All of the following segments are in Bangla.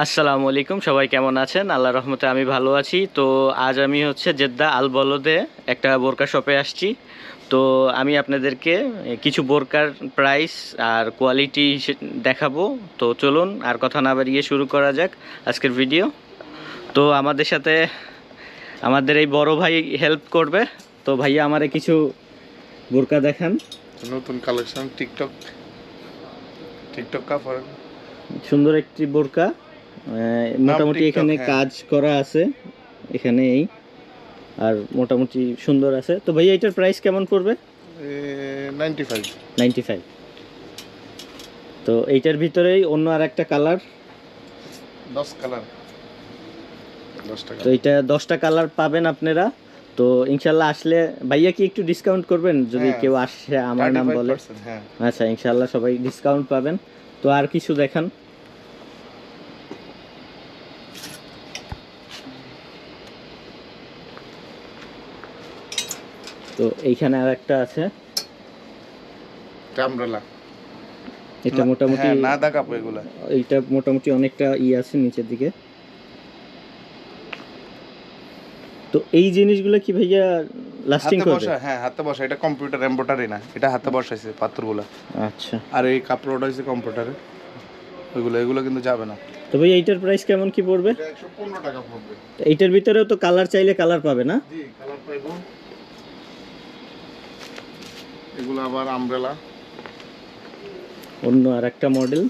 আসসালামু আলাইকুম, সবাই কেমন আছেন? আল্লাহর রহমতে আমি ভালো আছি। তো আজ আমি জেদ্দা আল বলদে একটা বোরকা শপে আসছি। তো আমি আপনাদেরকে কিছু বোরকার প্রাইস আর কোয়ালিটি দেখাবো। তো চলুন আর কথা না বাড়িয়ে শুরু করা যাক আজকের ভিডিও। তো আমাদের সাথে আমাদের এই বড় ভাই হেল্প করবে। তো ভাইয়া আমারে কিছু বোরকা দেখান। নতুন কালেকশন টিকটক কাপড়, সুন্দর একটি বোরকা, মোটামুটি এখানে কাজ করা আছে এখানে এই, আর মোটামুটি সুন্দর আছে। তো ভাইয়া এটার প্রাইস কেমন পড়বে? 95। তো এইটার ভিতরেই অন্য আর একটা কালার, 10 কালার, 10 টাকা। তো এটা 10টা কালার পাবেন আপনারা। তো ইনশাল্লাহ আসলে ভাইয়া কি একটু ডিসকাউন্ট করবেন যদি কেউ আসে আমার নাম বলে? আচ্ছা, ইনশাল্লাহ সবাই ডিসকাউন্ট পাবেন। তো আর কিছু দেখান। তো এইখানে আর একটা আছে, আমব্রেলা। এটা মোটামুটি না দা কাপড় এগুলা, এইটা মোটামুটি অনেকটা আছে নিচের দিকে। তো এই জিনিসগুলো কি ভাইয়া লাস্টিং করবে? হ্যাঁ, হাতে বসা। এটা কম্পিউটার এমব্রয়ডারি না, এটা হাতে বসাইছে পাথরগুলা। আচ্ছা, আর এই কাপড়টা হইছে কম্পিউটারে, এগুলো কিন্তু যাবে না। তো ভাই এইটার প্রাইস কেমন কি পড়বে? এটা 115 টাকা পড়বে। এইটার ভিতরেও তো কালার চাইলে কালার পাবে না? জি, কালার পাইবো। এগুলো আবার আমব্রেলা, অন্য আর একটা মডেল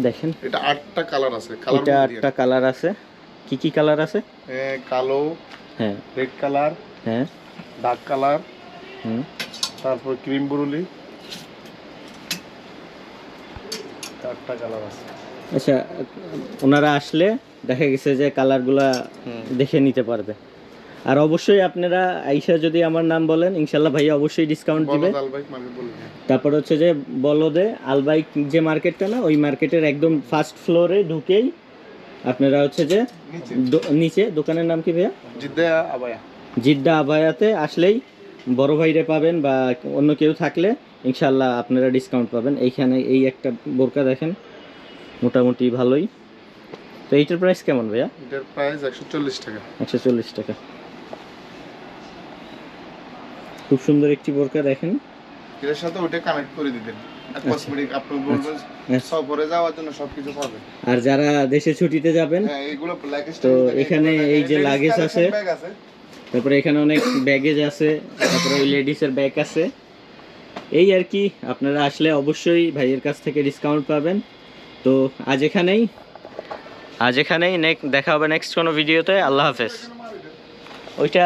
দেখেন। এটা 8টা কালার আছে। এটা 8টা কালার আছে। কি কি কালার আছে? কালো, হ্যাঁ, রেড কালার, হ্যাঁ, ডার্ক কালার, হুম, তারপর ক্রিম বুরুলি, 8টা কালার আছে। আচ্ছা, ওনারা আসলে দেখা গেছে যে কালারগুলা দেখে নিতে পারবে। আর অবশ্যই আপনারা আইসা যদি আমার নাম বলেন, ইনশাল্লাহ ভাইয়া অবশ্যই ডিসকাউন্ট দিবে। তারপর যে বলদে আলবাইক যে মার্কেটটা না, ওই মার্কেটের একদম ফার্স্ট ফ্লোরে ঢুকেই আপনারা যে নিচে দোকানের নাম কি ভাইয়া? জিদ্দা আবায়াতে আসলেই বড় ভাইরে পাবেন, বা অন্য কেউ থাকলে ইনশাল্লাহ আপনারা ডিসকাউন্ট পাবেন। এইখানে এই একটা বোরকা দেখেন, মোটামুটি ভালোই। তো এইটার প্রাইস কেমন ভাইয়া? এটার প্রাইস 140 টাকা। 140 টাকা। খুব সুন্দর একটি বোরকা দেখেন। এর সাথে ওটা কানেক্ট করে দিবেন। কসমেটিক আপনি বলবেন সফরে যাওয়ার জন্য সবকিছু পাবেন। আর যারা দেশে ছুটিতে যাবেন, হ্যাঁ, এগুলো লাগেজ। তো এখানে এই যে লাগেজ আছে, তারপরে এখানে অনেক ব্যাগেজ আছে, তারপরে ওই লেডিসের ব্যাগ আছে। এই আর কি, আপনারা আসলে অবশ্যই ভাইয়ের কাছ থেকে ডিসকাউন্ট পাবেন। তো আজ এখানেই দেখা হবে নেক্সট কোনো ভিডিওতে। আল্লাহ হাফেজ। ওইটা